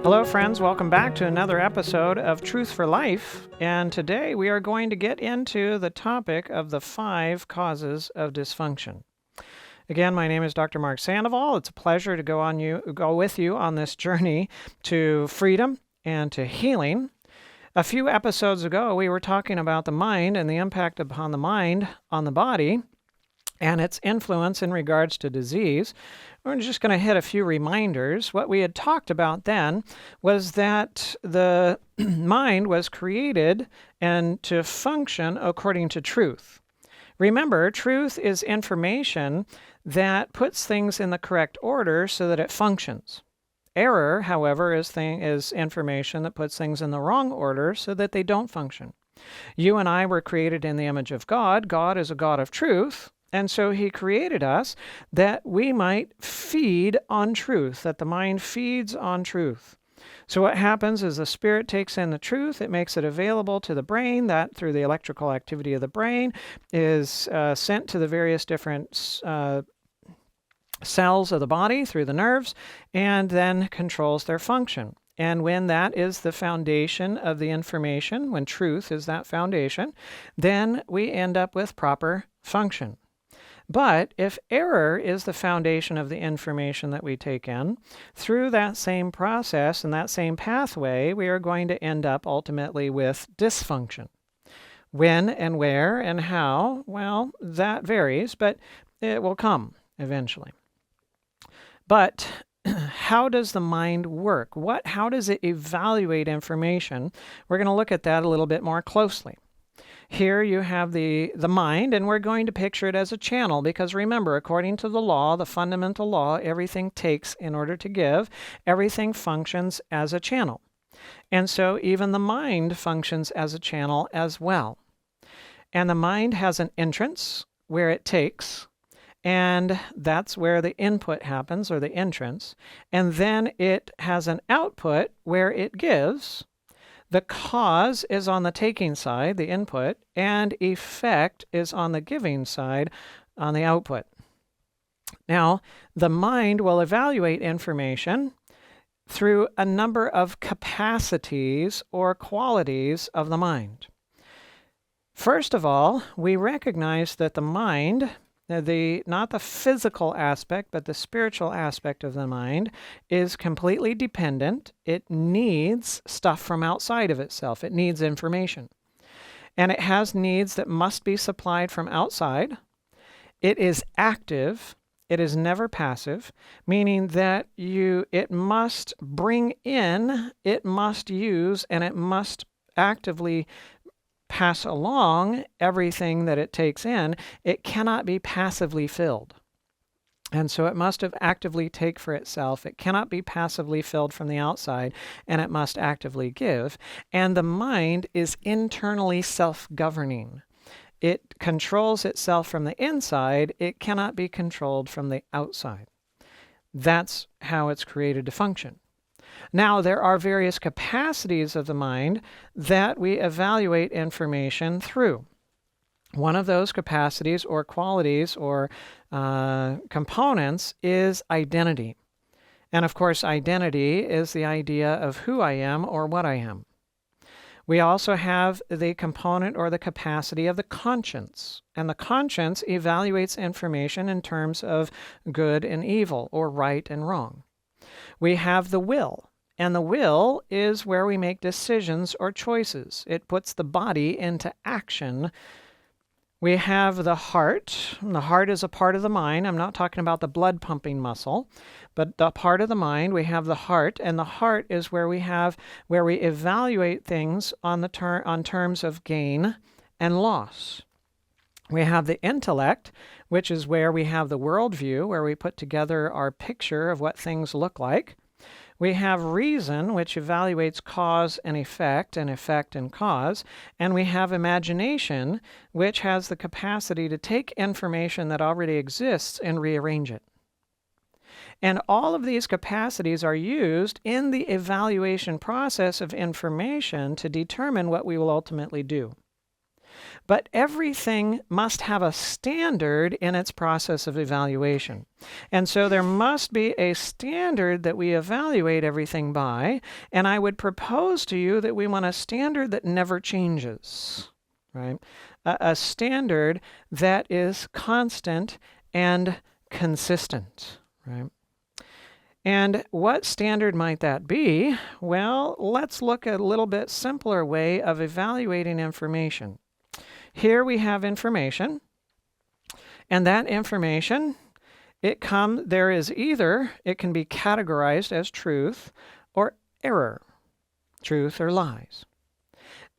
Hello friends, welcome back to another episode of Truth for Life, and today we are going to get into the topic of the 5 causes of dysfunction. Again, my name is Dr. Mark Sandoval. It's a pleasure to go with you on this journey to freedom and to healing. A few episodes ago, we were talking about the mind and the impact upon the mind on the body and its influence in regards to disease. We're just going to hit a few reminders. What we had talked about then was that the mind was created and to function according to truth. Remember, truth is information that puts things in the correct order so that it functions. Error, however, is information that puts things in the wrong order so that they don't function. You and I were created in the image of God. God is a God of truth. And so he created us that we might feed on truth, that the mind feeds on truth. So what happens is the spirit takes in the truth, it makes it available to the brain, that through the electrical activity of the brain is sent to the various different cells of the body through the nerves, and then controls their function. And when that is the foundation of the information, when truth is that foundation, then we end up with proper function. But if error is the foundation of the information that we take in, through that same process and that same pathway, we are going to end up ultimately with dysfunction. When and where and how, well, that varies, but it will come eventually. But how does the mind work? How does it evaluate information? We're going to look at that a little bit more closely. Here you have the mind, and we're going to picture it as a channel because remember, according to the law, the fundamental law, everything takes in order to give. Everything functions as a channel. And so even the mind functions as a channel as well. And the mind has an entrance where it takes, and that's where the input happens, or the entrance. And then it has an output where it gives. The cause is on the taking side, the input, and effect is on the giving side, on the output. Now, the mind will evaluate information through a number of capacities or qualities of the mind. First of all, we recognize that the mind, not the physical aspect, but the spiritual aspect of the mind, is completely dependent. It needs stuff from outside of itself. It needs information. And it has needs that must be supplied from outside. It is active. It is never passive, meaning that it must bring in, it must use, and it must actively pass along everything that it takes in. It cannot be passively filled. And so it must have actively take for itself. It cannot be passively filled from the outside, and it must actively give. And the mind is internally self-governing. It controls itself from the inside. It cannot be controlled from the outside. That's how it's created to function. Now, there are various capacities of the mind that we evaluate information through. One of those capacities or qualities or components is identity. And of course, identity is the idea of who I am or what I am. We also have the component or the capacity of the conscience. And the conscience evaluates information in terms of good and evil or right and wrong. We have the will. And the will is where we make decisions or choices. It puts the body into action. We have the heart. The heart is a part of the mind. I'm not talking about the blood pumping muscle, but the part of the mind. We have the heart, and the heart is where we evaluate things on terms of gain and loss. We have the intellect, which is where we have the worldview, where we put together our picture of what things look like. We have reason, which evaluates cause and effect and cause. And we have imagination, which has the capacity to take information that already exists and rearrange it. And all of these capacities are used in the evaluation process of information to determine what we will ultimately do. But everything must have a standard in its process of evaluation. And so there must be a standard that we evaluate everything by. And I would propose to you that we want a standard that never changes, right? A standard that is constant and consistent, right? And what standard might that be? Well, let's look at a little bit simpler way of evaluating information. Here we have information, and that information, it can be categorized as truth or error, truth or lies.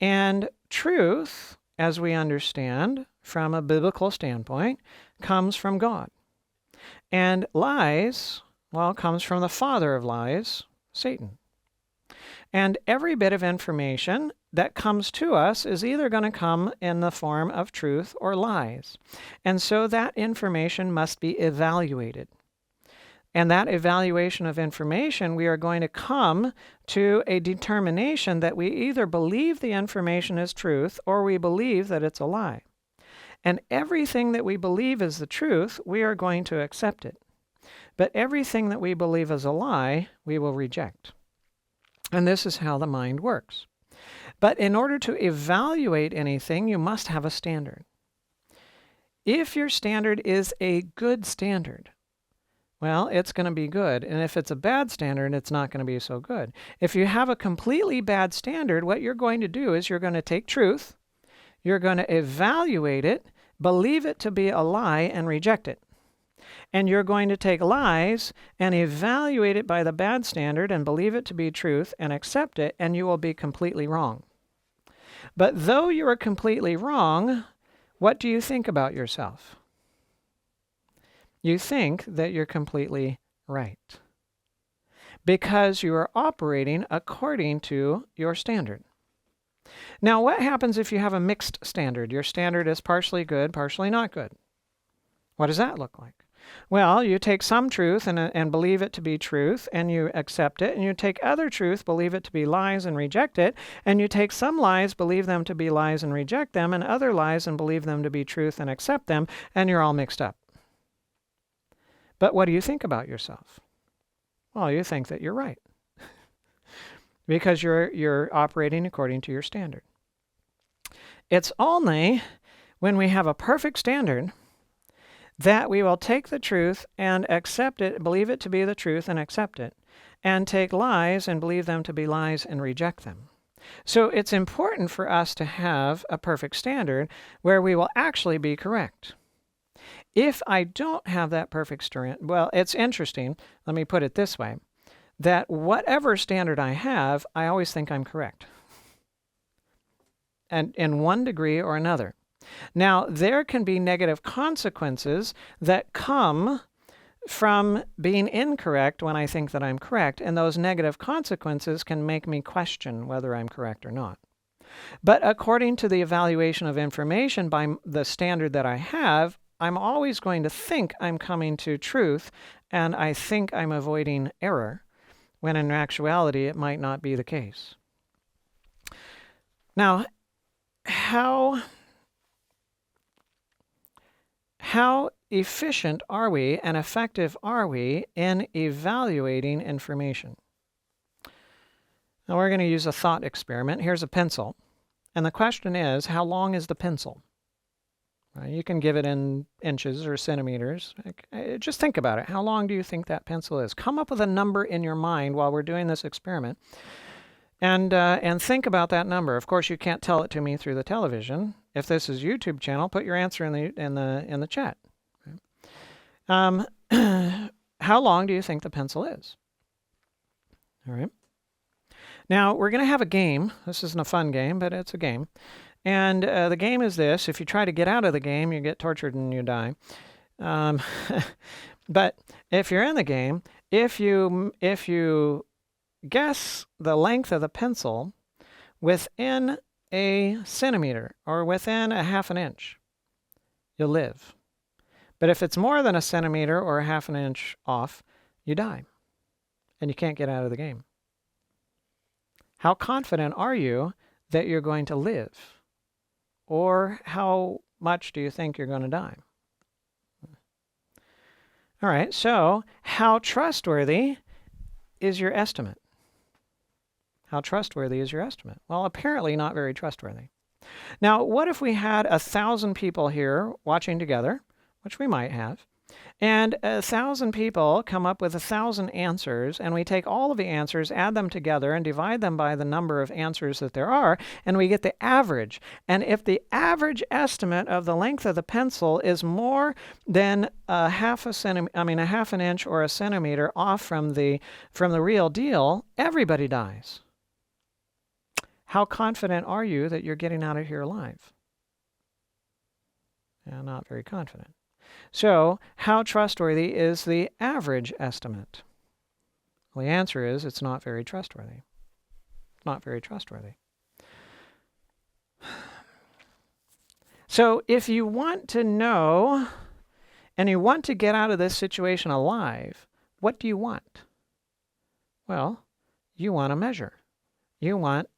And truth, as we understand from a biblical standpoint, comes from God. And lies, well, comes from the father of lies, Satan. And every bit of information that comes to us is either going to come in the form of truth or lies. And so that information must be evaluated. And that evaluation of information, we are going to come to a determination that we either believe the information is truth or we believe that it's a lie. And everything that we believe is the truth, we are going to accept it. But everything that we believe is a lie, we will reject. And this is how the mind works. But in order to evaluate anything, you must have a standard. If your standard is a good standard, well, it's going to be good. And if it's a bad standard, it's not going to be so good. If you have a completely bad standard, what you're going to do is you're going to take truth, you're going to evaluate it, believe it to be a lie, and reject it. And you're going to take lies and evaluate it by the bad standard and believe it to be truth and accept it, and you will be completely wrong. But though you are completely wrong, what do you think about yourself? You think that you're completely right because you are operating according to your standard. Now, what happens if you have a mixed standard? Your standard is partially good, partially not good. What does that look like? Well, you take some truth and believe it to be truth, and you accept it, and you take other truth, believe it to be lies, and reject it, and you take some lies, believe them to be lies, and reject them, and other lies, and believe them to be truth, and accept them, and you're all mixed up. But what do you think about yourself? Well, you think that you're right because you're operating according to your standard. It's only when we have a perfect standard that we will take the truth and accept it, believe it to be the truth and accept it, and take lies and believe them to be lies and reject them. So it's important for us to have a perfect standard where we will actually be correct. If I don't have that perfect standard, well, it's interesting, let me put it this way, that whatever standard I have, I always think I'm correct. And in one degree or another. Now, there can be negative consequences that come from being incorrect when I think that I'm correct, and those negative consequences can make me question whether I'm correct or not. But according to the evaluation of information by the standard that I have, I'm always going to think I'm coming to truth, and I think I'm avoiding error, when in actuality it might not be the case. Now, how efficient are we and effective are we in evaluating information? Now we're going to use a thought experiment. Here's a pencil. And the question is, how long is the pencil? You can give it in inches or centimeters. Just think about it. How long do you think that pencil is? Come up with a number in your mind while we're doing this experiment. And think about that number. Of course, you can't tell it to me through the television. If this is a YouTube channel, put your answer in the chat. How long do you think the pencil is? All right. Now we're going to have a game. This isn't a fun game, but it's a game. And the game is this: if you try to get out of the game, you get tortured and you die. But if you're in the game, if you guess the length of the pencil within a centimeter or within a half an inch, you'll live. But if it's more than a centimeter or a half an inch off, you die. And you can't get out of the game. How confident are you that you're going to live? Or how much do you think you're going to die? All right, so how trustworthy is your estimate? How trustworthy is your estimate? Well, apparently not very trustworthy. Now, what if we had 1,000 people here watching together, which we might have, and 1,000 people come up with 1,000 answers, and we take all of the answers, add them together, and divide them by the number of answers that there are, and we get the average. And if the average estimate of the length of the pencil is more than a half an inch or a centimeter off from the real deal, everybody dies. How confident are you that you're getting out of here alive? Yeah, not very confident. So, how trustworthy is the average estimate? Well, the answer is it's not very trustworthy. Not very trustworthy. So, if you want to know and you want to get out of this situation alive, what do you want? Well, you want a measure. You want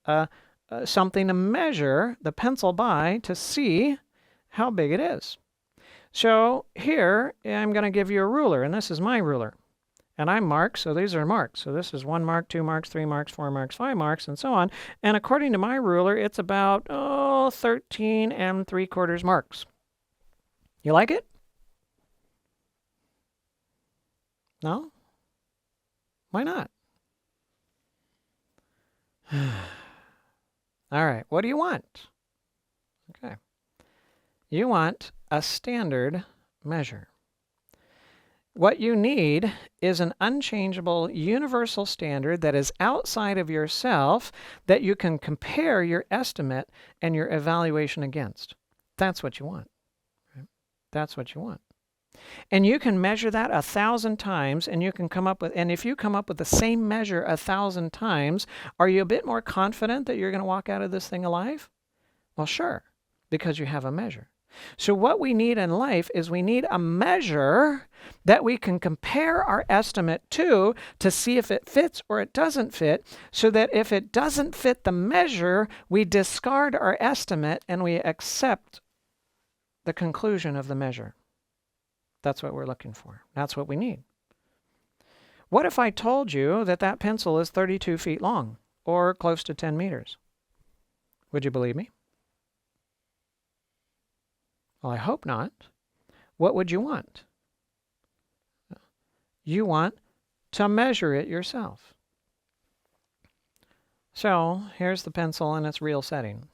something to measure the pencil by to see how big it is. So here, I'm going to give you a ruler, and this is my ruler. And I'm marked, so these are marks. So this is 1 mark, 2 marks, 3 marks, 4 marks, 5 marks, and so on. And according to my ruler, it's about 13 3/4 marks. You like it? No? Why not? All right, what do you want? Okay. You want a standard measure. What you need is an unchangeable universal standard that is outside of yourself that you can compare your estimate and your evaluation against. That's what you want. Right? That's what you want. And you can measure that 1,000 times, and you can come up with, and if you come up with the same measure 1,000 times, are you a bit more confident that you're going to walk out of this thing alive? Well, sure, because you have a measure. So what we need in life is we need a measure that we can compare our estimate to see if it fits or it doesn't fit, so that if it doesn't fit the measure, we discard our estimate and we accept the conclusion of the measure. That's what we're looking for. That's what we need. What if I told you that that pencil is 32 feet long or close to 10 meters? Would you believe me? Well, I hope not. What would you want? You want to measure it yourself. So here's the pencil in its real setting.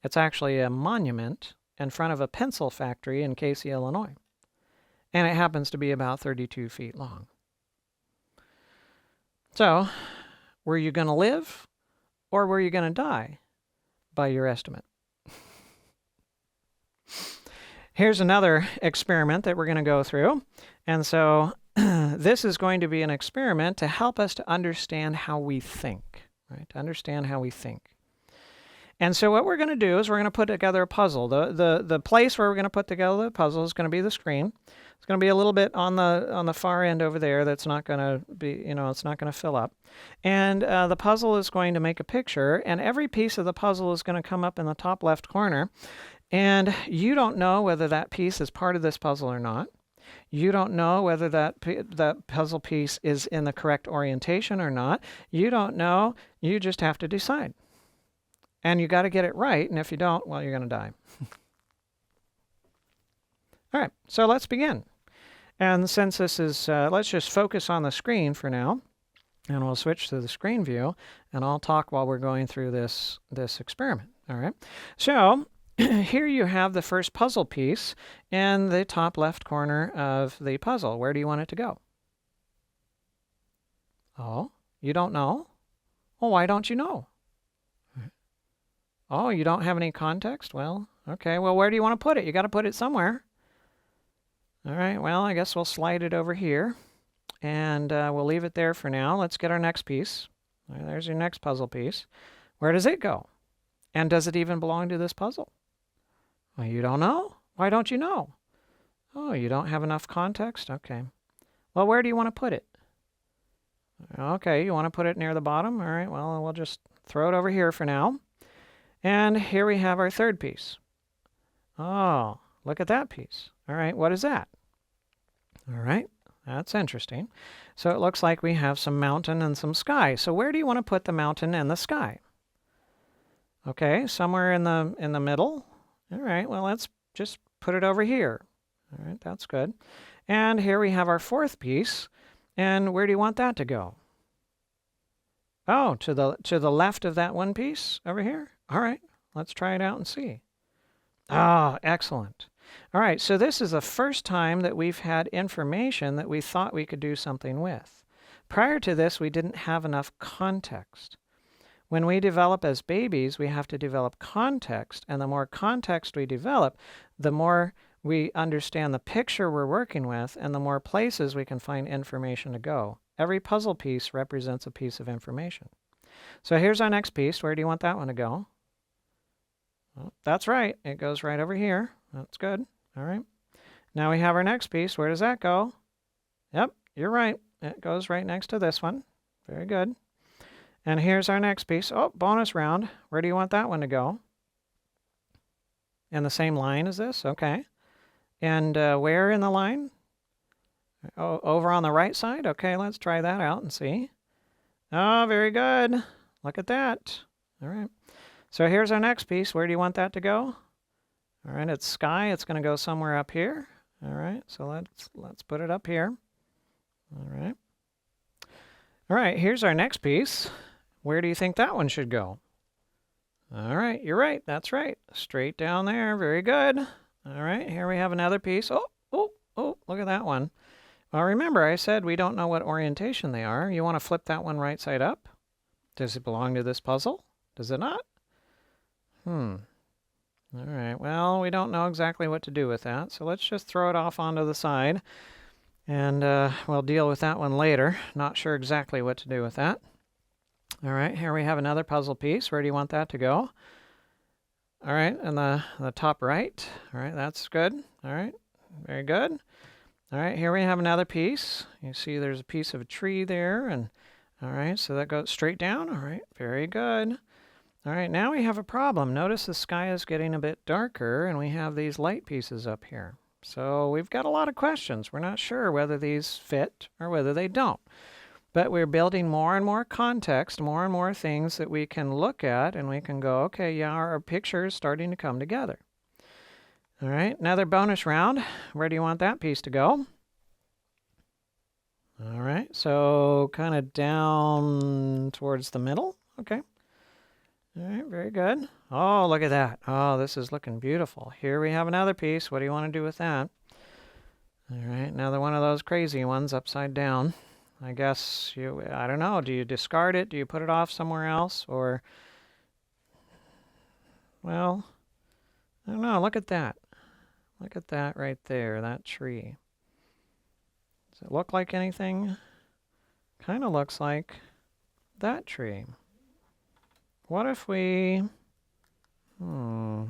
It's actually a monument in front of a pencil factory in Casey, Illinois. And it happens to be about 32 feet long. So, were you going to live or were you going to die by your estimate? Here's another experiment that we're going to go through. And so this is going to be an experiment to help us to understand how we think, right? To understand how we think. And so what we're going to do is we're going to put together a puzzle. The place where we're going to put together the puzzle is going to be the screen. It's going to be a little bit on the far end over there that's not going to be, it's not going to fill up. And the puzzle is going to make a picture, and every piece of the puzzle is going to come up in the top left corner. And you don't know whether that piece is part of this puzzle or not. You don't know whether that puzzle piece is in the correct orientation or not. You don't know. You just have to decide. And you got to get it right, and if you don't, well, you're going to die. All right, so let's begin. And since this is, let's just focus on the screen for now, and we'll switch to the screen view, and I'll talk while we're going through this experiment. All right, so here you have the first puzzle piece in the top left corner of the puzzle. Where do you want it to go? Oh, you don't know? Well, why don't you know? Oh, you don't have any context? Well, okay. Well, where do you want to put it? You got to put it somewhere. All right. Well, I guess we'll slide it over here. and we'll leave it there for now. Let's get our next piece. There's your next puzzle piece. Where does it go? And does it even belong to this puzzle? Well, you don't know? Why don't you know? Oh, you don't have enough context? Okay. Well, where do you want to put it? Okay, you want to put it near the bottom? All right, well, we'll just throw it over here for now. And here we have our third piece. Oh, look at that piece. All right, what is that? All right, that's interesting. So it looks like we have some mountain and some sky. So where do you want to put the mountain and the sky? Okay, somewhere in the middle. All right, well, let's just put it over here. All right, that's good. And here we have our fourth piece. And where do you want that to go? Oh, to the left of that one piece over here? All right, let's try it out and see. Ah, excellent. All right, so this is the first time that we've had information that we thought we could do something with. Prior to this, we didn't have enough context. When we develop as babies, we have to develop context, and the more context we develop, the more we understand the picture we're working with, and the more places we can find information to go. Every puzzle piece represents a piece of information. So here's our next piece. Where do you want that one to go? Well, that's right. It goes right over here. That's good. All right. Now we have our next piece. Where does that go? Yep, you're right. It goes right next to this one. Very good. And here's our next piece. Oh, bonus round. Where do you want that one to go? In the same line as this? Okay. And where in the line? Oh, over on the right side? Okay, let's try that out and see. Oh, very good. Look at that. All right. So here's our next piece. Where do you want that to go? All right, it's sky. It's going to go somewhere up here. All right, so let's put it up here. All right. All right, here's our next piece. Where do you think that one should go? All right, you're right. That's right. Straight down there. Very good. All right, here we have another piece. Oh, look at that one. Well, remember, I said we don't know what orientation they are. You want to flip that one right side up? Does it belong to this puzzle? Does it not? All right, well, we don't know exactly what to do with that, so let's just throw it off onto the side, and we'll deal with that one later. Not sure exactly what to do with that. All right, here we have another puzzle piece. Where do you want that to go? All right, and the top right. All right, that's good. All right, very good. All right, here we have another piece. You see there's a piece of a tree there, and all right, so that goes straight down. All right, very good. All right, now we have a problem. Notice the sky is getting a bit darker, and we have these light pieces up here. So we've got a lot of questions. We're not sure whether these fit or whether they don't. But we're building more and more context, more and more things that we can look at, and we can go, okay, yeah, our picture is starting to come together. All right, another bonus round. Where do you want that piece to go? All right, so kind of down towards the middle. Okay. All right, very good. Oh, look at that. Oh, this is looking beautiful. Here we have another piece. What do you want to do with that? All right, another one of those crazy ones upside down. I guess I don't know. Do you discard it? Do you put it off somewhere else? Or, well, I don't know. Look at that. Look at that right there, that tree. Does it look like anything? Kind of looks like that tree. What if we... Oh,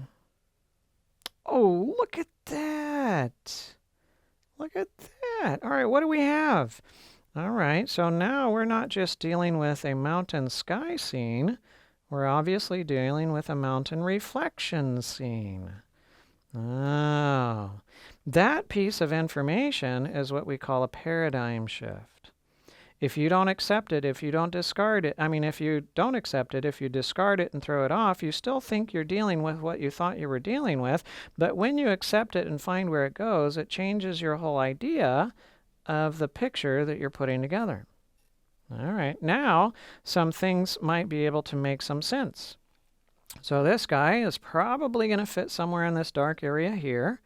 look at that. Look at that. All right, what do we have? All right, so now we're not just dealing with a mountain sky scene. We're obviously dealing with a mountain reflection scene. Oh, that piece of information is what we call a paradigm shift. If you don't accept it, if you don't discard it, if you don't accept it, if you discard it and throw it off, you still think you're dealing with what you thought you were dealing with. But when you accept it and find where it goes, it changes your whole idea of the picture that you're putting together. All right, now some things might be able to make some sense. So this guy is probably going to fit somewhere in this dark area here.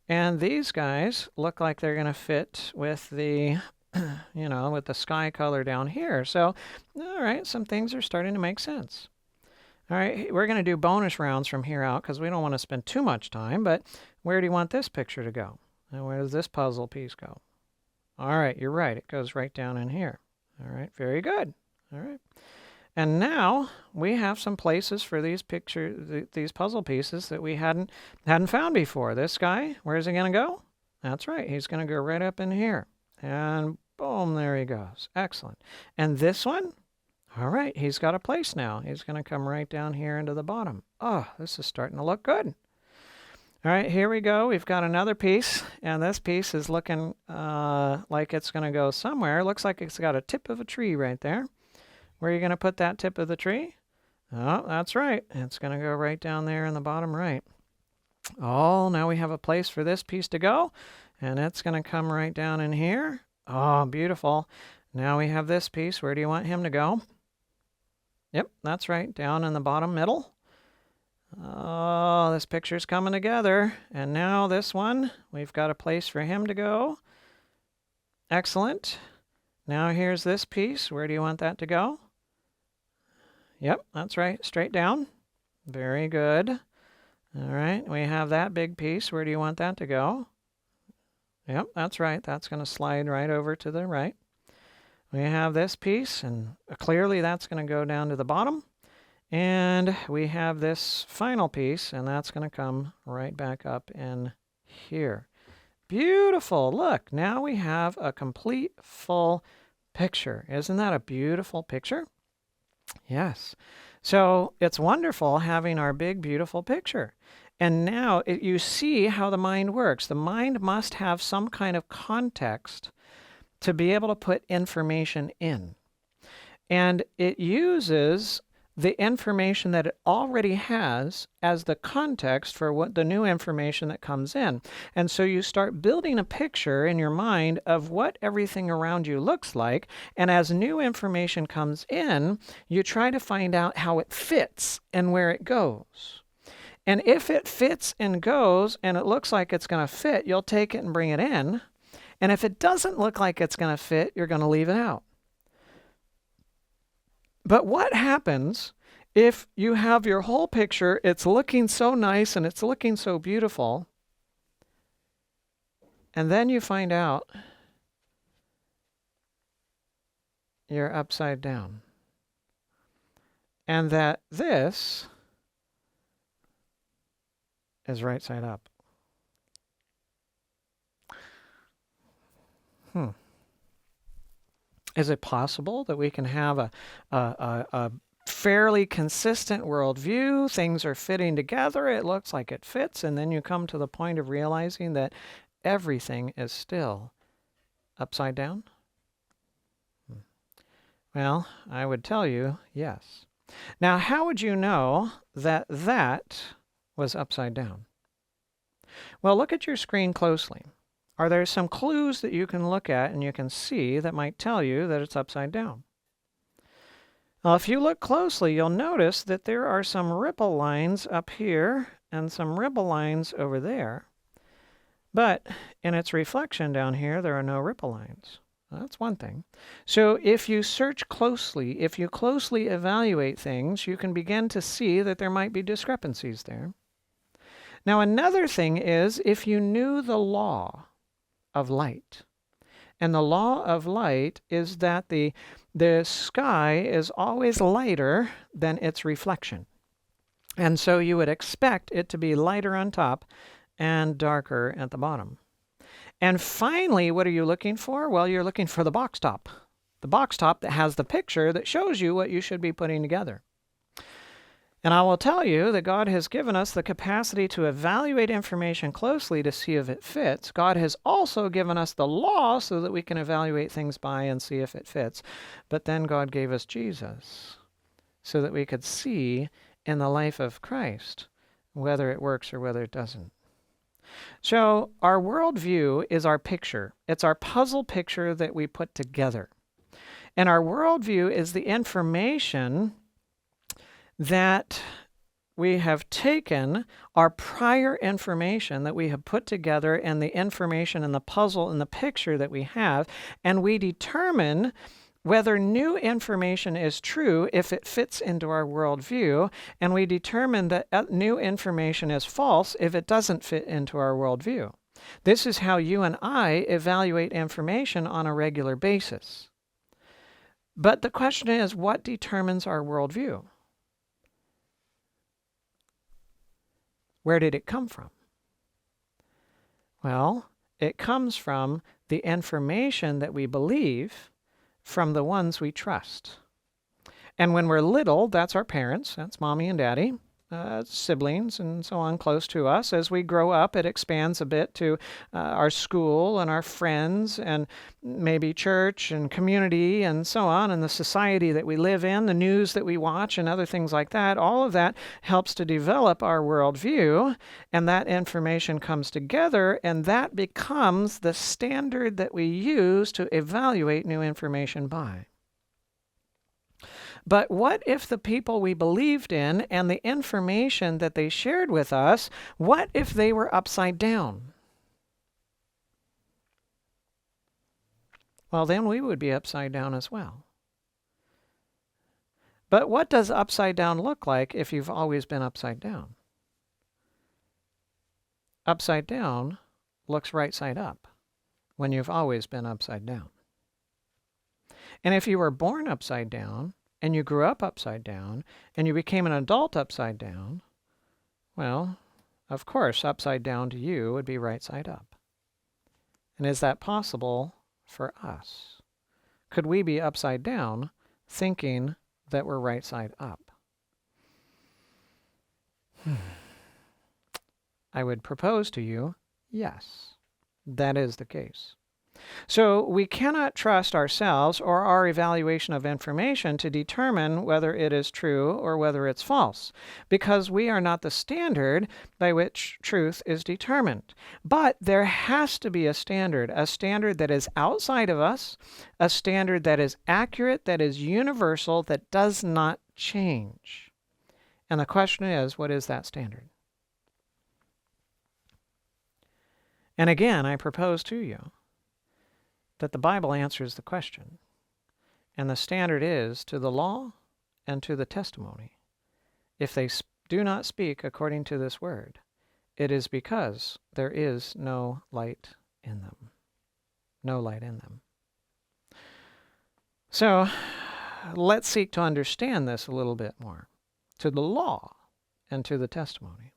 And these guys look like they're going to fit with the, with the sky color down here. So, all right, some things are starting to make sense. All right, we're going to do bonus rounds from here out because we don't want to spend too much time. But where do you want this picture to go? And where does this puzzle piece go? All right, you're right. It goes right down in here. All right, very good. All right. And now we have some places for these these puzzle pieces that we hadn't found before. This guy, where's he going to go? That's right. He's going to go right up in here. And boom, there he goes. Excellent. And this one? All right, he's got a place now. He's going to come right down here into the bottom. Oh, this is starting to look good. All right, here we go. We've got another piece, and this piece is looking like it's going to go somewhere. Looks like it's got a tip of a tree right there. Where are you going to put that tip of the tree? Oh, that's right. It's going to go right down there in the bottom right. Oh, now we have a place for this piece to go, and it's going to come right down in here. Oh, beautiful. Now we have this piece. Where do you want him to go? Yep, that's right, down in the bottom middle. Oh, this picture's coming together. And now this one, we've got a place for him to go. Excellent. Now here's this piece. Where do you want that to go? Yep, that's right, straight down. Very good. All right, we have that big piece. Where do you want that to go? Yep, that's right. That's going to slide right over to the right. We have this piece, and clearly that's going to go down to the bottom. And we have this final piece, and that's going to come right back up in here. Beautiful. Look, now we have a complete full picture. Isn't that a beautiful picture? Yes. So it's wonderful having our big, beautiful picture. And now you see how the mind works. The mind must have some kind of context to be able to put information in. And it uses the information that it already has as the context for what the new information that comes in. And so you start building a picture in your mind of what everything around you looks like. And as new information comes in, you try to find out how it fits and where it goes. And if it fits and goes and it looks like it's going to fit, you'll take it and bring it in. And if it doesn't look like it's going to fit, you're going to leave it out. But what happens if you have your whole picture, it's looking so nice and it's looking so beautiful, and then you find out you're upside down, and that this is right side up? Is it possible that we can have a fairly consistent worldview? Things are fitting together. It looks like it fits. And then you come to the point of realizing that everything is still upside down? Well, I would tell you, yes. Now, how would you know that that was upside down? Well, look at your screen closely. Are there some clues that you can look at and you can see that might tell you that it's upside down? Well, if you look closely, you'll notice that there are some ripple lines up here and some ripple lines over there. But in its reflection down here, there are no ripple lines. Well, that's one thing. So if you search closely, if you closely evaluate things, you can begin to see that there might be discrepancies there. Now, another thing is if you knew the law of light. And the law of light is that the sky is always lighter than its reflection. And so you would expect it to be lighter on top and darker at the bottom. And finally, what are you looking for? Well, you're looking for the box top. The box top that has the picture that shows you what you should be putting together. And I will tell you that God has given us the capacity to evaluate information closely to see if it fits. God has also given us the law so that we can evaluate things by and see if it fits. But then God gave us Jesus so that we could see in the life of Christ whether it works or whether it doesn't. So our worldview is our picture. It's our puzzle picture that we put together. And our worldview is the information that we have taken, our prior information that we have put together and the information and the puzzle and the picture that we have, and we determine whether new information is true if it fits into our worldview, and we determine that new information is false if it doesn't fit into our worldview. This is how you and I evaluate information on a regular basis. But the question is, what determines our worldview? Where did it come from? Well, it comes from the information that we believe from the ones we trust. And when we're little, that's our parents, that's mommy and daddy, siblings and so on close to us. As we grow up, it expands a bit to our school and our friends and maybe church and community and so on, and the society that we live in, the news that we watch and other things like that. All of that helps to develop our worldview, and that information comes together, and that becomes the standard that we use to evaluate new information by. But what if the people we believed in and the information that they shared with us, what if they were upside down? Well, then we would be upside down as well. But what does upside down look like if you've always been upside down? Upside down looks right side up when you've always been upside down. And if you were born upside down, and you grew up upside down, and you became an adult upside down, well, of course, upside down to you would be right side up. And is that possible for us? Could we be upside down thinking that we're right side up? I would propose to you, yes, that is the case. So we cannot trust ourselves or our evaluation of information to determine whether it is true or whether it's false, because we are not the standard by which truth is determined. But there has to be a standard that is outside of us, a standard that is accurate, that is universal, that does not change. And the question is, what is that standard? And again, I propose to you that the Bible answers the question. And the standard is to the law and to the testimony. If they do not speak according to this word, it is because there is no light in them. No light in them. So let's seek to understand this a little bit more. To the law and to the testimony.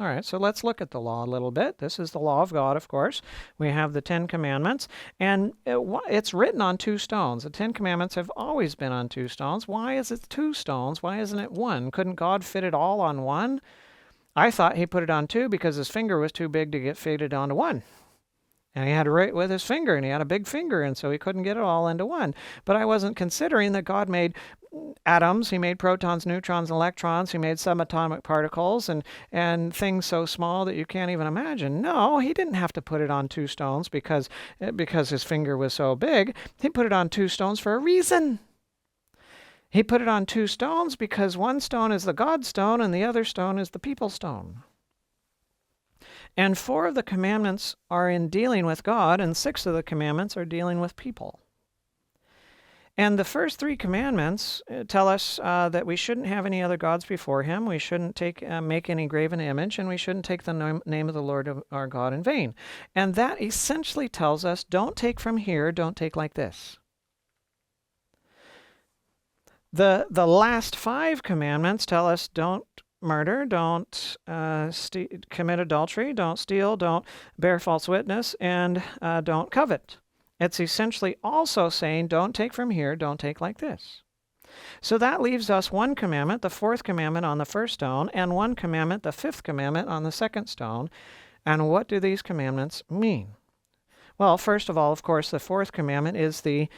All right, so let's look at the law a little bit. This is the law of God, of course. We have the 10 Commandments, and it's written on 2 stones. The 10 Commandments have always been on 2 stones. Why is it 2 stones? Why isn't it 1? Couldn't God fit it all on 1? I thought he put it on 2 because his finger was too big to get fitted onto 1. And he had to write with his finger, and he had a big finger, and so he couldn't get it all into 1. But I wasn't considering that God made atoms, he made protons, neutrons, and electrons, he made subatomic particles, and things so small that you can't even imagine. No, he didn't have to put it on 2 stones because his finger was so big. He put it on 2 stones for a reason. He put it on 2 stones because one stone is the God stone, and the other stone is the people stone. And 4 of the commandments are in dealing with God, and 6 of the commandments are dealing with people. And the first 3 commandments tell us that we shouldn't have any other gods before him, we shouldn't make any graven image, and we shouldn't take the name of the Lord our God in vain. And that essentially tells us, don't take from here, don't take like this. The last 5 commandments tell us, don't murder, don't commit adultery, don't steal, don't bear false witness, and don't covet. It's essentially also saying, don't take from here, don't take like this. So that leaves us 1 commandment, the 4th commandment on the first stone, and 1 commandment, the 5th commandment on the second stone. And what do these commandments mean? Well, first of all, of course, the 4th commandment is the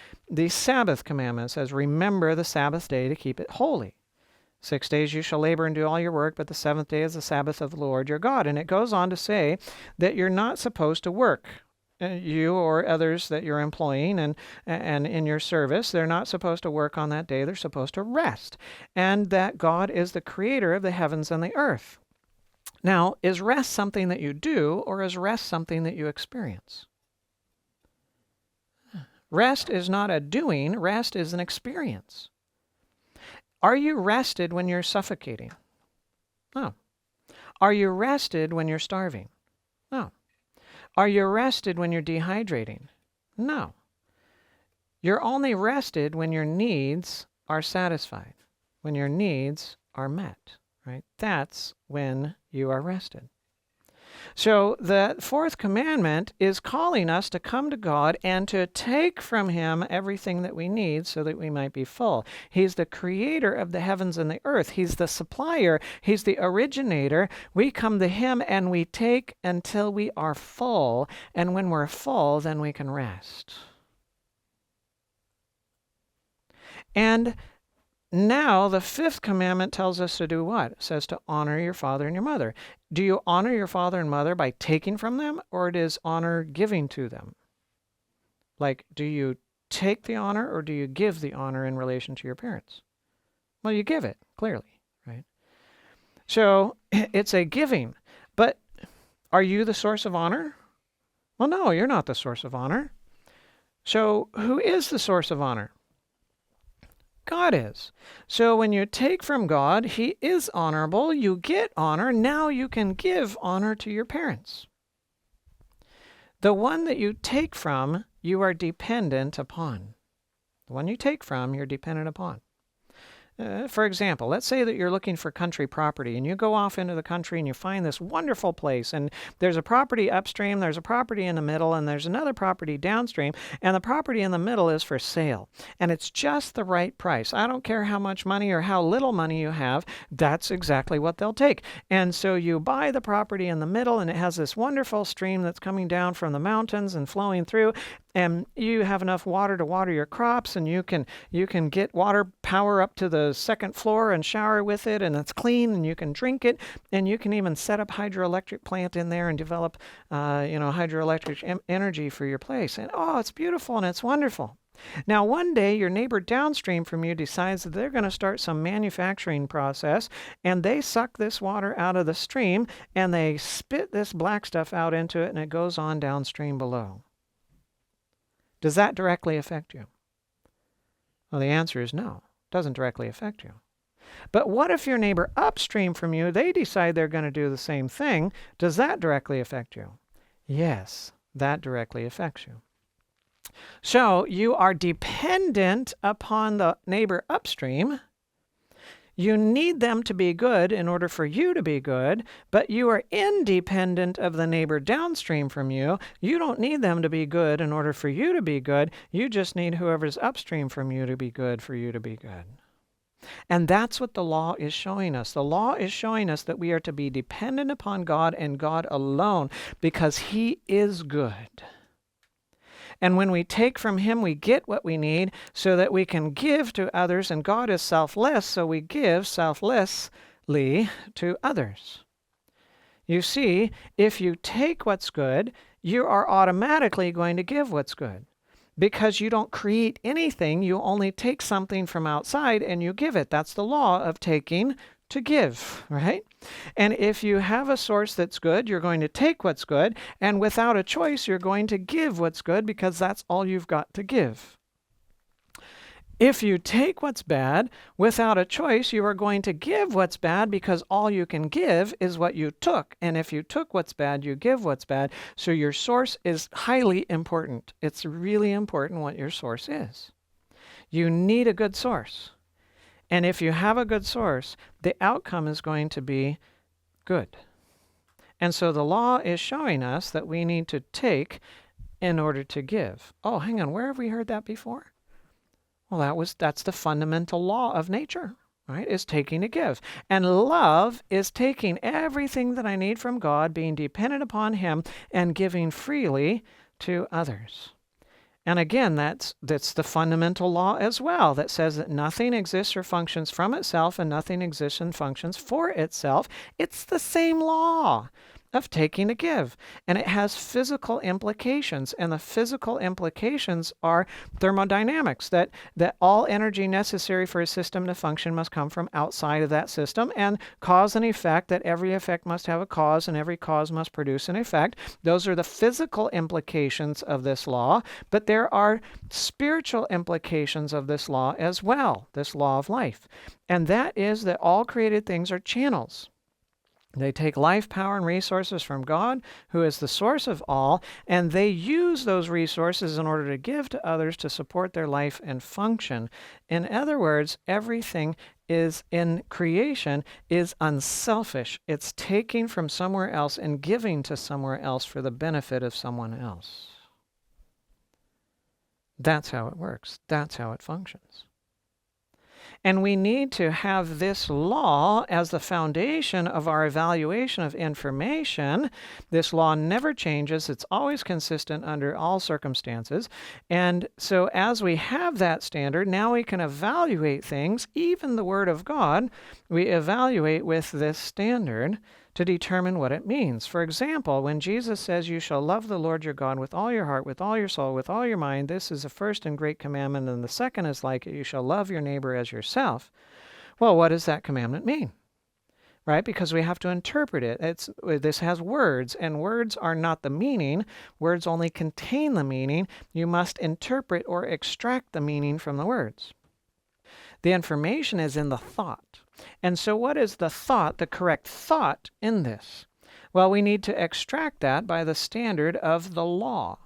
Sabbath commandment. It says, remember the Sabbath day to keep it holy. 6 days you shall labor and do all your work, but the 7th day is the Sabbath of the Lord your God. And it goes on to say that you're not supposed to work. You or others that you're employing and in your service, they're not supposed to work on that day. They're supposed to rest. And that God is the creator of the heavens and the earth. Now, is rest something that you do, or is rest something that you experience? Rest is not a doing. Rest is an experience. Are you rested when you're suffocating? No. Are you rested when you're starving? No. Are you rested when you're dehydrating? No. You're only rested when your needs are satisfied, when your needs are met, right? That's when you are rested. So the fourth commandment is calling us to come to God and to take from him everything that we need so that we might be full. He's the creator of the heavens and the earth. He's the supplier. He's the originator. We come to him and we take until we are full. And when we're full, then we can rest. And now the fifth commandment tells us to do what? It says to honor your father and your mother. Do you honor your father and mother by taking from them, or it is honor giving to them? Like, do you take the honor or do you give the honor in relation to your parents? Well, you give it, clearly, right? So it's a giving. But are you the source of honor? Well, no, you're not the source of honor. So who is the source of honor? God is. So when you take from God, he is honorable. You get honor. Now you can give honor to your parents. The one that you take from, you are dependent upon. The one you take from, you're dependent upon. For example, let's say that you're looking for country property and you go off into the country and you find this wonderful place, and there's a property upstream, there's a property in the middle, and there's another property downstream, and the property in the middle is for sale. And it's just the right price. I don't care how much money or how little money you have, that's exactly what they'll take. And so you buy the property in the middle, and it has this wonderful stream that's coming down from the mountains and flowing through, and you have enough water to water your crops, and you can get water power up to the second floor and shower with it, and it's clean, and you can drink it, and you can even set up hydroelectric plant in there and develop hydroelectric energy for your place. And it's beautiful and it's wonderful. Now, one day, your neighbor downstream from you decides that they're going to start some manufacturing process, and they suck this water out of the stream, and they spit this black stuff out into it, and it goes on downstream below. Does that directly affect you? Well, the answer is no. It doesn't directly affect you. But what if your neighbor upstream from you, they decide they're going to do the same thing? Does that directly affect you? Yes, that directly affects you. So you are dependent upon the neighbor upstream. You need them to be good in order for you to be good, but you are independent of the neighbor downstream from you. You don't need them to be good in order for you to be good. You just need whoever's upstream from you to be good for you to be good. And that's what the law is showing us. The law is showing us that we are to be dependent upon God and God alone because he is good. And when we take from him, we get what we need so that we can give to others. And God is selfless, so we give selflessly to others. You see, if you take what's good, you are automatically going to give what's good. Because you don't create anything, you only take something from outside and you give it. That's the law of taking to give, right? And if you have a source that's good, you're going to take what's good, and without a choice, you're going to give what's good because that's all you've got to give. If you take what's bad, without a choice, you are going to give what's bad because all you can give is what you took. And if you took what's bad, you give what's bad. So your source is highly important. It's really important what your source is. You need a good source. And if you have a good source, the outcome is going to be good. And so the law is showing us that we need to take in order to give. Oh, hang on, where have we heard that before? Well, that's the fundamental law of nature, right? Is taking to give. And love is taking everything that I need from God, being dependent upon him, and giving freely to others. And again, that's the fundamental law as well, that says that nothing exists or functions from itself and nothing exists and functions for itself. It's the same law of taking to give. And it has physical implications. And the physical implications are thermodynamics, that all energy necessary for a system to function must come from outside of that system, and cause and effect, that every effect must have a cause and every cause must produce an effect. Those are the physical implications of this law, but there are spiritual implications of this law as well, this law of life. And that is that all created things are channels. They take life, power, and resources from God, who is the source of all, and they use those resources in order to give to others to support their life and function. In other words, everything is in creation is unselfish. It's taking from somewhere else and giving to somewhere else for the benefit of someone else. That's how it works. That's how it functions. And we need to have this law as the foundation of our evaluation of information. This law never changes. It's always consistent under all circumstances. And so as we have that standard, now we can evaluate things, even the Word of God, we evaluate with this standard to determine what it means. For example, when Jesus says, "You shall love the Lord your God with all your heart, with all your soul, with all your mind," this is the first and great commandment, and the second is like it, "You shall love your neighbor as yourself." Well, what does that commandment mean? Right? Because we have to interpret it. This has words, and words are not the meaning. Words only contain the meaning. You must interpret or extract the meaning from the words. The information is in the thought. And so what is the thought, the correct thought in this? Well, we need to extract that by the standard of the law.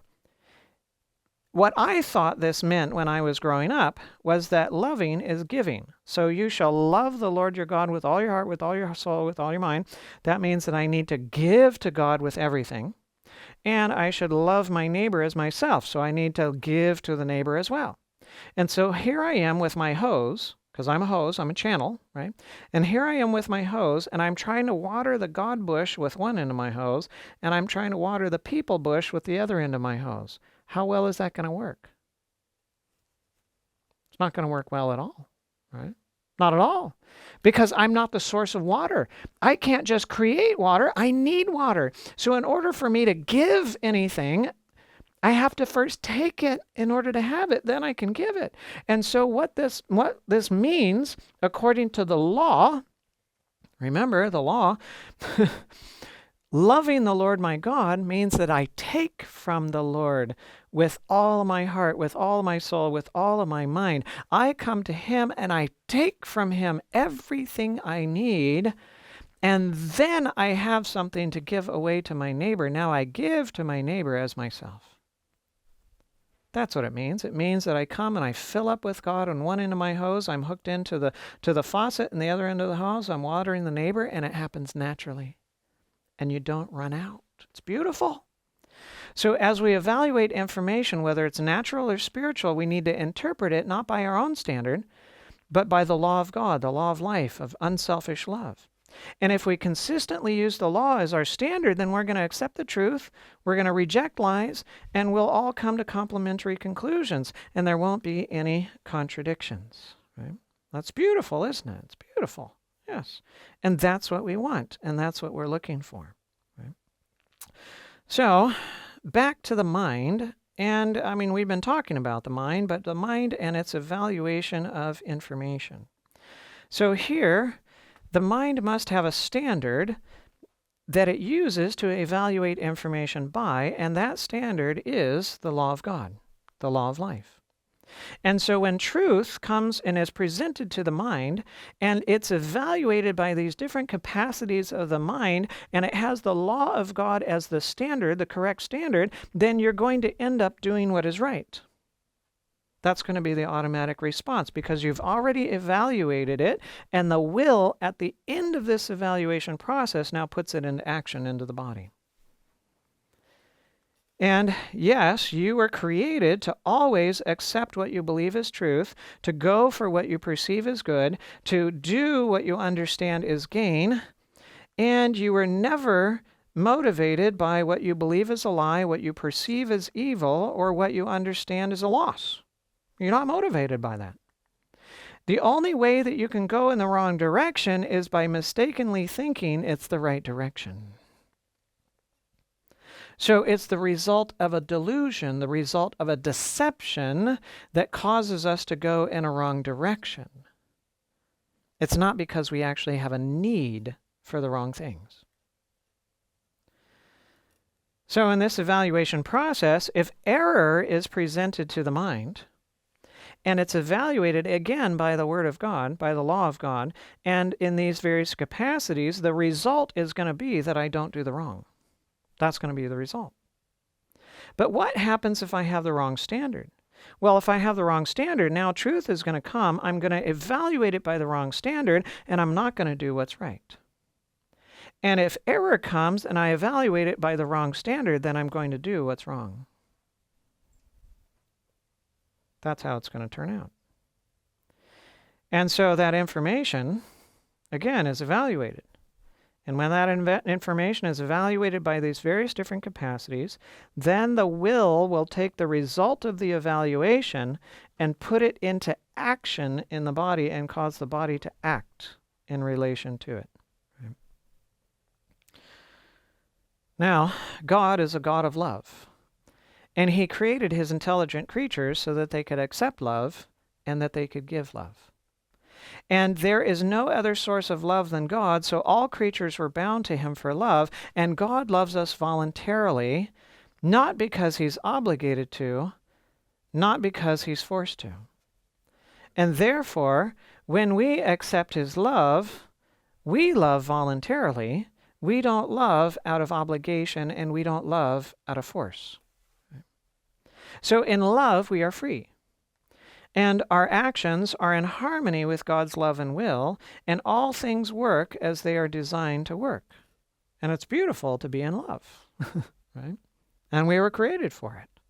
What I thought this meant when I was growing up was that loving is giving. So you shall love the Lord your God with all your heart, with all your soul, with all your mind. That means that I need to give to God with everything. And I should love my neighbor as myself. So I need to give to the neighbor as well. And so here I am with my hose, because I'm a hose, I'm a channel, right? And here I am with my hose, and I'm trying to water the God bush with one end of my hose, and I'm trying to water the people bush with the other end of my hose. How well is that going to work? It's not going to work well at all, right? Not at all. Because I'm not the source of water. I can't just create water. I need water. So in order for me to give anything, I have to first take it in order to have it, then I can give it. And so what this means, according to the law, remember the law, loving the Lord my God means that I take from the Lord with all my heart, with all my soul, with all of my mind. I come to Him and I take from Him everything I need, and then I have something to give away to my neighbor. Now I give to my neighbor as myself. That's what it means. It means that I come and I fill up with God on one end of my hose. I'm hooked into the faucet, and the other end of the hose, I'm watering the neighbor, and it happens naturally. And you don't run out. It's beautiful. So as we evaluate information, whether it's natural or spiritual, we need to interpret it not by our own standard, but by the law of God, the law of life, of unselfish love. And if we consistently use the law as our standard, then we're going to accept the truth, we're going to reject lies, and we'll all come to complementary conclusions, and there won't be any contradictions. Right? That's beautiful, isn't it? It's beautiful. Yes. And that's what we want, and that's what we're looking for. Right? So, back to the mind, and I mean, we've been talking about the mind, but the mind and its evaluation of information. So here, the mind must have a standard that it uses to evaluate information by, and that standard is the law of God, the law of life. And so when truth comes and is presented to the mind, and it's evaluated by these different capacities of the mind, and it has the law of God as the standard, the correct standard, then you're going to end up doing what is right. That's going to be the automatic response because you've already evaluated it, and the will at the end of this evaluation process now puts it into action into the body. And yes, you were created to always accept what you believe is truth, to go for what you perceive is good, to do what you understand is gain, and you were never motivated by what you believe is a lie, what you perceive as evil, or what you understand is a loss. You're not motivated by that. The only way that you can go in the wrong direction is by mistakenly thinking it's the right direction. So it's the result of a delusion, the result of a deception that causes us to go in a wrong direction. It's not because we actually have a need for the wrong things. So in this evaluation process, if error is presented to the mind, and it's evaluated again by the Word of God, by the law of God, and in these various capacities, the result is going to be that I don't do the wrong. That's going to be the result. But what happens if I have the wrong standard? Well, if I have the wrong standard, now truth is going to come. I'm going to evaluate it by the wrong standard, and I'm not going to do what's right. And if error comes and I evaluate it by the wrong standard, then I'm going to do what's wrong. That's how it's going to turn out. And so that information, again, is evaluated. And when that information is evaluated by these various different capacities, then the will take the result of the evaluation and put it into action in the body and cause the body to act in relation to it. Right? Now, God is a God of love. And He created His intelligent creatures so that they could accept love and that they could give love. And there is no other source of love than God, so all creatures were bound to Him for love, and God loves us voluntarily, not because He's obligated to, not because He's forced to. And therefore, when we accept His love, we love voluntarily. We don't love out of obligation, and we don't love out of force. So in love, we are free. And our actions are in harmony with God's love and will, and all things work as they are designed to work. And it's beautiful to be in love, right? And we were created for it.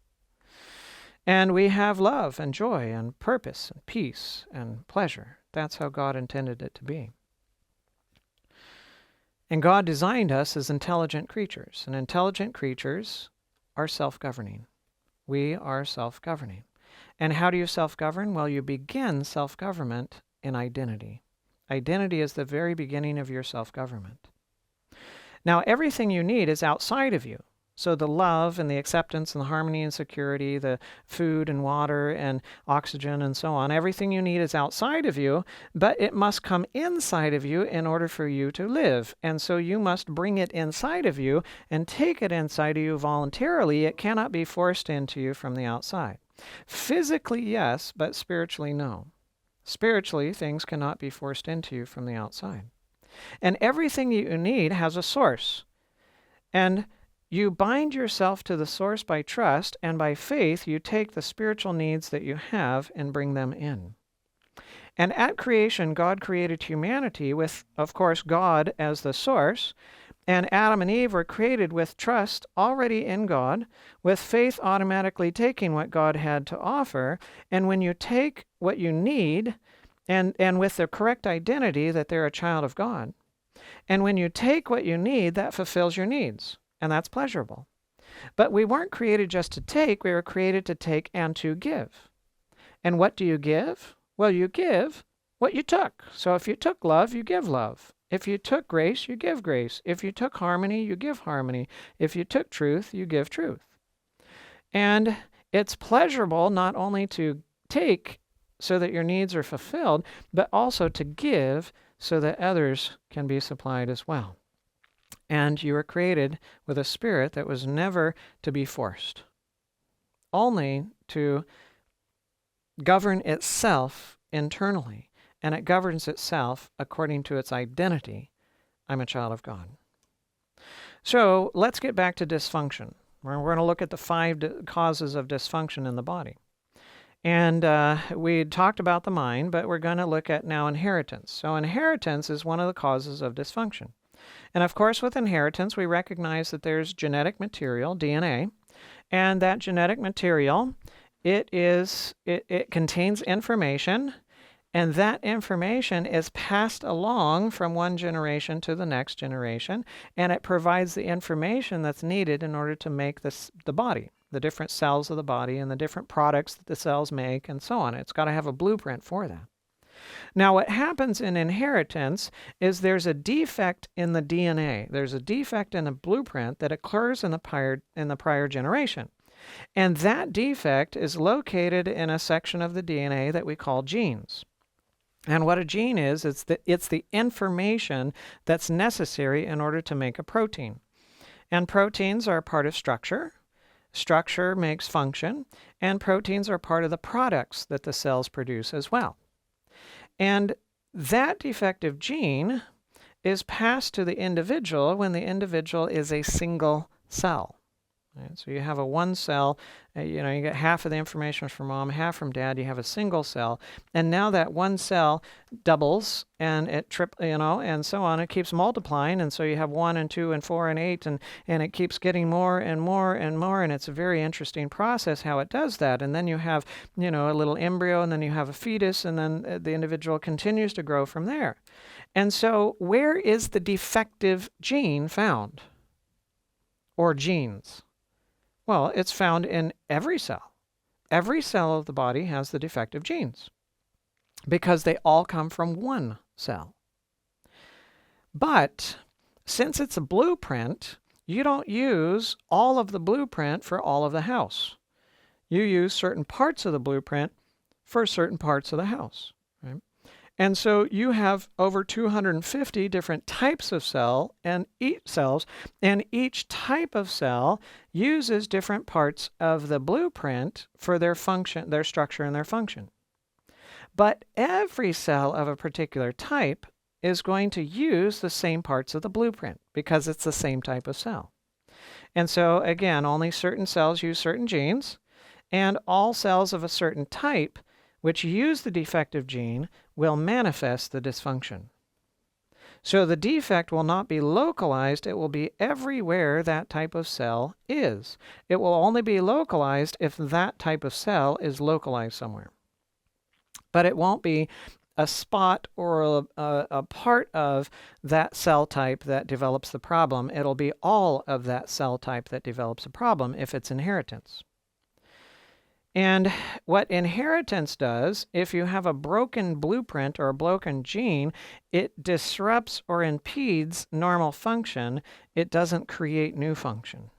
And we have love and joy and purpose and peace and pleasure. That's how God intended it to be. And God designed us as intelligent creatures, and intelligent creatures are self-governing. We are self-governing. And how do you self-govern? Well, you begin self-government in identity. Identity is the very beginning of your self-government. Now, everything you need is outside of you. So the love and the acceptance and the harmony and security, the food and water and oxygen and so on, everything you need is outside of you, but it must come inside of you in order for you to live. And so you must bring it inside of you and take it inside of you voluntarily. It cannot be forced into you from the outside. Physically, yes, but spiritually, no. Spiritually, things cannot be forced into you from the outside. And everything you need has a source. And you bind yourself to the source by trust, and by faith you take the spiritual needs that you have and bring them in. And at creation, God created humanity with, of course, God as the source, and Adam and Eve were created with trust already in God, with faith automatically taking what God had to offer. And when you take what you need, and with the correct identity that they're a child of God, and when you take what you need, that fulfills your needs. And that's pleasurable. But we weren't created just to take, we were created to take and to give. And what do you give? Well, you give what you took. So if you took love, you give love. If you took grace, you give grace. If you took harmony, you give harmony. If you took truth, you give truth. And it's pleasurable not only to take so that your needs are fulfilled, but also to give so that others can be supplied as well. And you were created with a spirit that was never to be forced, only to govern itself internally. And it governs itself according to its identity. I'm a child of God. So let's get back to dysfunction. We're going to look at the 5 causes of dysfunction in the body. And we talked about the mind, but we're going to look at now inheritance. So inheritance is one of the causes of dysfunction. And of course, with inheritance, we recognize that there's genetic material, DNA, and that genetic material, it contains information, and that information is passed along from one generation to the next generation, and it provides the information that's needed in order to make the body, the different cells of the body and the different products that the cells make and so on. It's got to have a blueprint for that. Now, what happens in inheritance is there's a defect in the DNA. There's a defect in the blueprint that occurs in the prior generation. And that defect is located in a section of the DNA that we call genes. And what a gene is, it's the information that's necessary in order to make a protein. And proteins are a part of structure. structure makes function, and proteins are part of the products that the cells produce as well. And that defective gene is passed to the individual when the individual is a single cell. Right? So you have a one cell, you get half of the information from mom, half from dad, you have a single cell, and now that one cell doubles and it and so on. It keeps multiplying, and so you have 1 and 2 and 4 and 8, and it keeps getting more and more and more, and it's a very interesting process how it does that. And then you have, a little embryo, and then you have a fetus, and then the individual continues to grow from there. And so where is the defective gene found? Or genes? Well, it's found in every cell. Every cell of the body has the defective genes because they all come from one cell. But since it's a blueprint, you don't use all of the blueprint for all of the house. You use certain parts of the blueprint for certain parts of the house. Right? And so you have over 250 different types of cells, and each type of cell uses different parts of the blueprint for their function, their structure, and their function. But every cell of a particular type is going to use the same parts of the blueprint because it's the same type of cell. And so, again, only certain cells use certain genes, and all cells of a certain type which use the defective gene will manifest the dysfunction. So the defect will not be localized, it will be everywhere that type of cell is. It will only be localized if that type of cell is localized somewhere. But it won't be a spot or a part of that cell type that develops the problem. It'll be all of that cell type that develops a problem if it's inheritance. And what inheritance does, if you have a broken blueprint or a broken gene, it disrupts or impedes normal function. It doesn't create new function.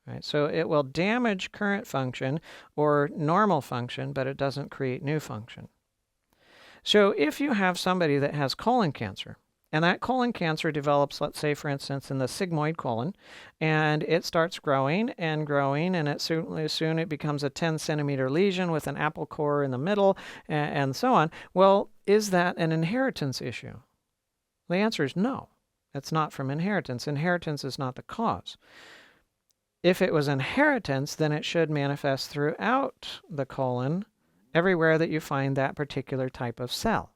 Right? So it will damage current function or normal function, but it doesn't create new function. So if you have somebody that has colon cancer, and that colon cancer develops, let's say, for instance, in the sigmoid colon, and it starts growing, and soon it becomes a 10-centimeter lesion with an apple core in the middle, and so on. Well, is that an inheritance issue? The answer is no. It's not from inheritance. Inheritance is not the cause. If it was inheritance, then it should manifest throughout the colon, everywhere that you find that particular type of cell.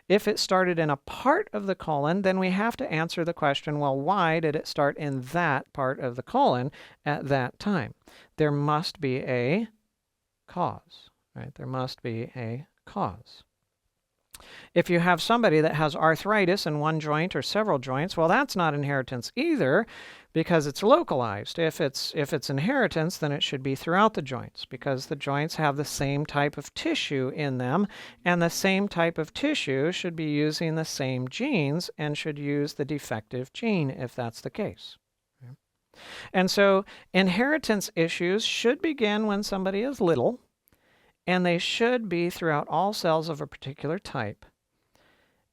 If it started in a part of the colon, then we have to answer the question, well, why did it start in that part of the colon at that time? There must be a cause, right? There must be a cause. If you have somebody that has arthritis in one joint or several joints, well, that's not inheritance either because it's localized. If it's inheritance, then it should be throughout the joints because the joints have the same type of tissue in them, and the same type of tissue should be using the same genes and should use the defective gene if that's the case. And so inheritance issues should begin when somebody is little, and they should be throughout all cells of a particular type.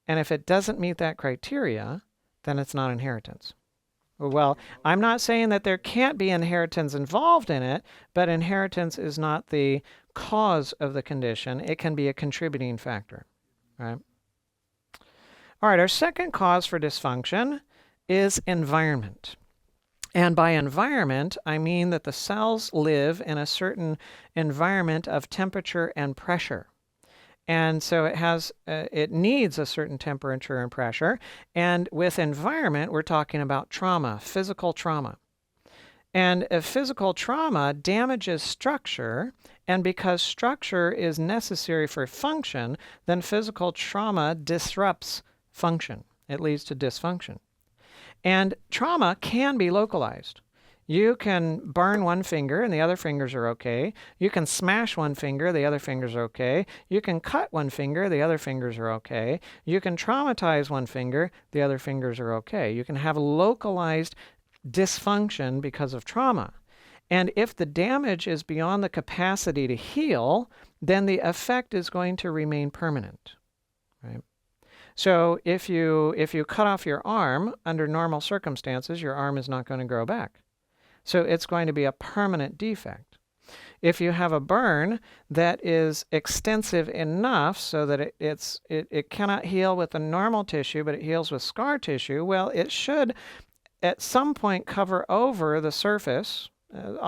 And if it doesn't meet that criteria, then it's not inheritance. Well, I'm not saying that there can't be inheritance involved in it, but inheritance is not the cause of the condition. It can be a contributing factor, right? All right, our second cause for dysfunction is environment. And by environment, I mean that the cells live in a certain environment of temperature and pressure. And so it needs a certain temperature and pressure. And with environment, we're talking about trauma, physical trauma. And if physical trauma damages structure, and because structure is necessary for function, then physical trauma disrupts function. It leads to dysfunction. And trauma can be localized. You can burn one finger and the other fingers are okay. You can smash one finger, the other fingers are okay. You can cut one finger, the other fingers are okay. You can traumatize one finger, the other fingers are okay. You can have localized dysfunction because of trauma. And if the damage is beyond the capacity to heal, then the effect is going to remain permanent, right? So if you cut off your arm, under normal circumstances, your arm is not going to grow back. So it's going to be a permanent defect. If you have a burn that is extensive enough so that it cannot heal with the normal tissue, but it heals with scar tissue, well, it should at some point cover over the surface,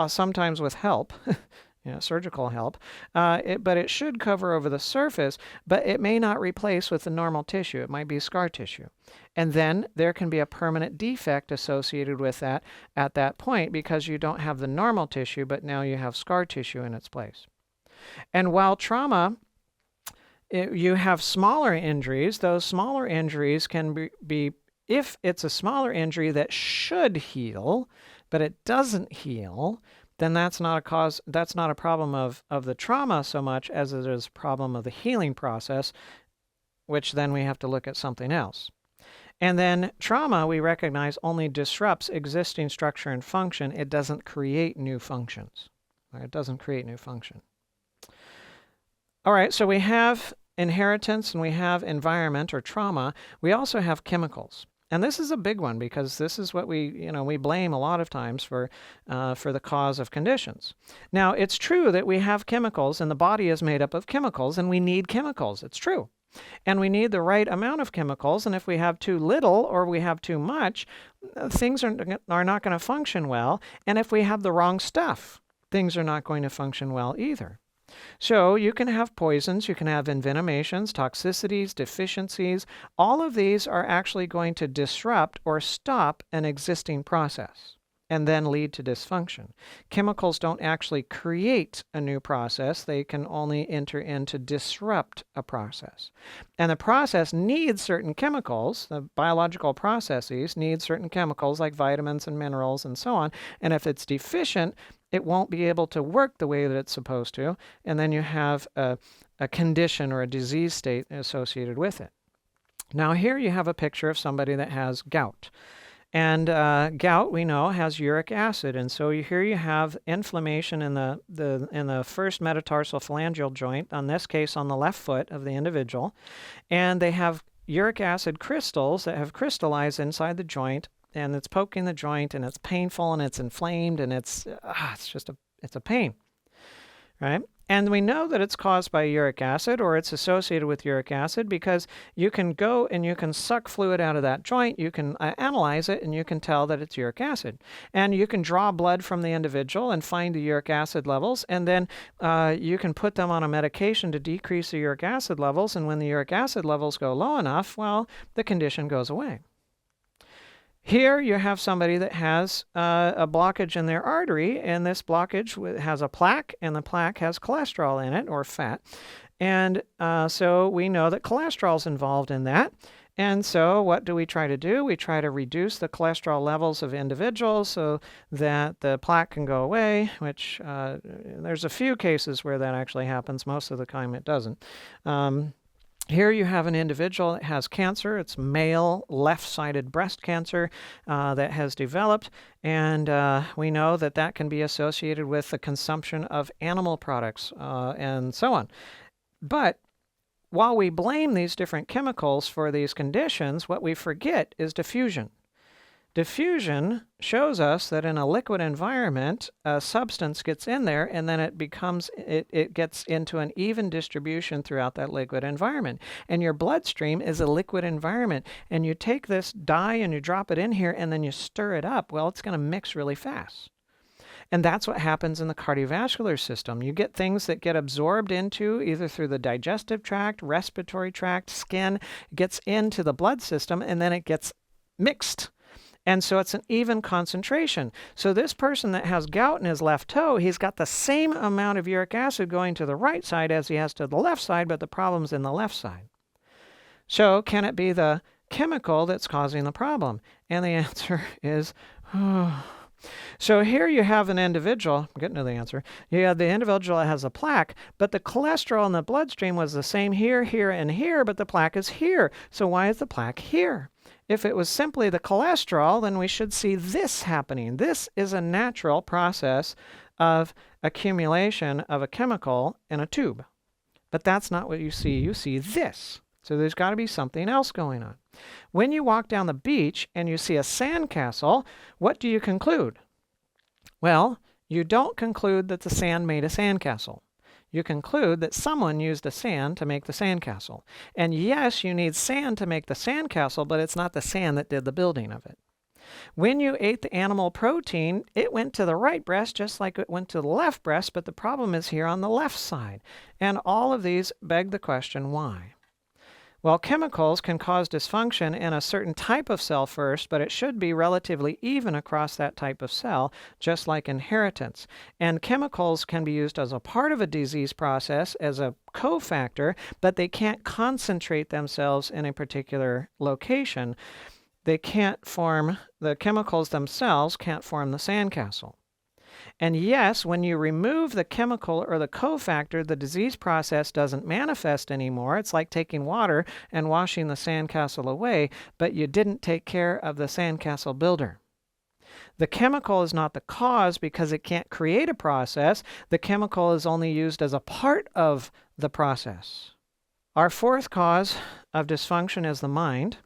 sometimes with help, surgical help, but it should cover over the surface, but it may not replace with the normal tissue. It might be scar tissue. And then there can be a permanent defect associated with that at that point because you don't have the normal tissue, but now you have scar tissue in its place. And while trauma, you have smaller injuries, those smaller injuries can be if it's a smaller injury that should heal, but it doesn't heal, then that's not a problem of the trauma so much as it is a problem of the healing process, which then we have to look at something else. And then trauma, we recognize, only disrupts existing structure and function. It doesn't create new functions. It doesn't create new function. All right, so we have inheritance and we have environment or trauma. We also have chemicals. And this is a big one because this is what we blame a lot of times for the cause of conditions. Now, it's true that we have chemicals and the body is made up of chemicals and we need chemicals. It's true. And we need the right amount of chemicals. And if we have too little or we have too much, things are not going to function well. And if we have the wrong stuff, things are not going to function well either. So you can have poisons, you can have envenomations, toxicities, deficiencies. All of these are actually going to disrupt or stop an existing process and then lead to dysfunction. Chemicals don't actually create a new process. They can only enter in to disrupt a process. And the process needs certain chemicals. The biological processes need certain chemicals like vitamins and minerals and so on. And if it's deficient, it won't be able to work the way that it's supposed to, and then you have a condition or a disease state associated with it. Now here you have a picture of somebody that has gout. And gout, we know, has uric acid, and so here you have inflammation in the first metatarsal phalangeal joint, in this case on the left foot of the individual, and they have uric acid crystals that have crystallized inside the joint, and it's poking the joint, and it's painful, and it's inflamed, and it's a pain, right? And we know that it's caused by uric acid, or it's associated with uric acid, because you can go and you can suck fluid out of that joint, you can analyze it, and you can tell that it's uric acid. And you can draw blood from the individual and find the uric acid levels, and then you can put them on a medication to decrease the uric acid levels, and when the uric acid levels go low enough, well, the condition goes away. Here you have somebody that has a blockage in their artery, and this blockage has a plaque, and the plaque has cholesterol in it, or fat. And so we know that cholesterol is involved in that. And so what do? We try to reduce the cholesterol levels of individuals so that the plaque can go away, which there's a few cases where that actually happens. Most of the time it doesn't. Here you have an individual that has cancer. It's male left-sided breast cancer that has developed, and we know that that can be associated with the consumption of animal products and so on. But while we blame these different chemicals for these conditions, what we forget is diffusion. Diffusion shows us that in a liquid environment, a substance gets in there and then it gets into an even distribution throughout that liquid environment. And your bloodstream is a liquid environment. And you take this dye and you drop it in here and then you stir it up. Well, it's going to mix really fast. And that's what happens in the cardiovascular system. You get things that get absorbed into either through the digestive tract, respiratory tract, skin, gets into the blood system, and then it gets mixed. And so it's an even concentration. So this person that has gout in his left toe, he's got the same amount of uric acid going to the right side as he has to the left side, but the problem's in the left side. So can it be the chemical that's causing the problem? And the answer is, So here you have an individual, I'm getting to the answer, you have the individual that has a plaque, but the cholesterol in the bloodstream was the same here, here, and here, but the plaque is here. So why is the plaque here? If it was simply the cholesterol, then we should see this happening. This is a natural process of accumulation of a chemical in a tube. But that's not what you see. You see this. So there's got to be something else going on. When you walk down the beach and you see a sandcastle, what do you conclude? Well, you don't conclude that the sand made a sandcastle. You conclude that someone used the sand to make the sandcastle. And yes, you need sand to make the sandcastle, but it's not the sand that did the building of it. When you ate the animal protein, it went to the right breast just like it went to the left breast, but the problem is here on the left side. And all of these beg the question, why? Well, chemicals can cause dysfunction in a certain type of cell first, but it should be relatively even across that type of cell, just like inheritance. And chemicals can be used as a part of a disease process, as a cofactor, but they can't concentrate themselves in a particular location. The chemicals themselves can't form the sandcastle. And yes, when you remove the chemical or the cofactor, the disease process doesn't manifest anymore. It's like taking water and washing the sandcastle away, but you didn't take care of the sandcastle builder. The chemical is not the cause because it can't create a process. The chemical is only used as a part of the process. Our fourth cause of dysfunction is the mind,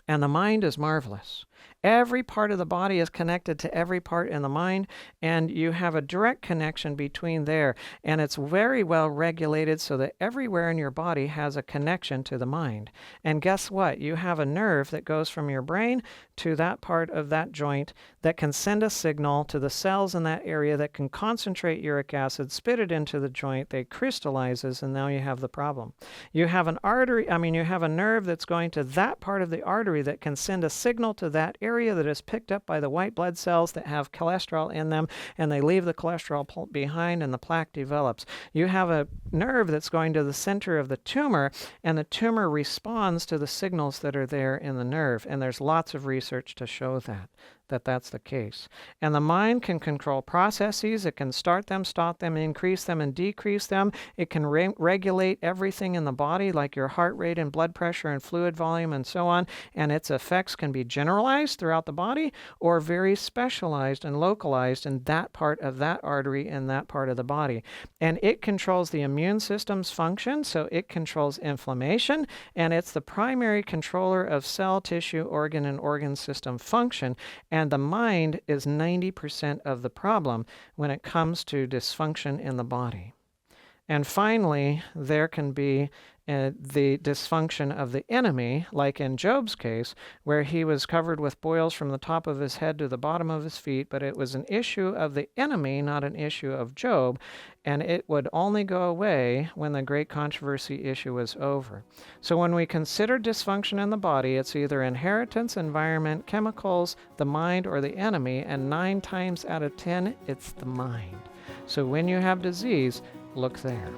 and the mind is marvelous. Every part of the body is connected to every part in the mind, and you have a direct connection between there. And it's very well regulated so that everywhere in your body has a connection to the mind. And guess what? You have a nerve that goes from your brain to that part of that joint that can send a signal to the cells in that area that can concentrate uric acid, spit it into the joint, they crystallizes, and now you have the problem. You have you have a nerve that's going to that part of the artery that can send a signal to that area that is picked up by the white blood cells that have cholesterol in them, and they leave the cholesterol behind and the plaque develops. You have a nerve that's going to the center of the tumor, and the tumor responds to the signals that are there in the nerve, and there's lots of research to show that that's the case. And the mind can control processes. It can start them, stop them, increase them, and decrease them. It can regulate everything in the body, like your heart rate and blood pressure and fluid volume and so on. And its effects can be generalized throughout the body or very specialized and localized in that part of that artery in that part of the body. And it controls the immune system's function, so it controls inflammation, and it's the primary controller of cell, tissue, organ, and organ system function. And the mind is 90% of the problem when it comes to dysfunction in the body. And finally, there can be the dysfunction of the enemy, like in Job's case, where he was covered with boils from the top of his head to the bottom of his feet, but it was an issue of the enemy, not an issue of Job, and it would only go away when the great controversy issue was over. So when we consider dysfunction in the body, it's either inheritance, environment, chemicals, the mind, or the enemy, and 9 times out of 10, it's the mind. So when you have disease, look there.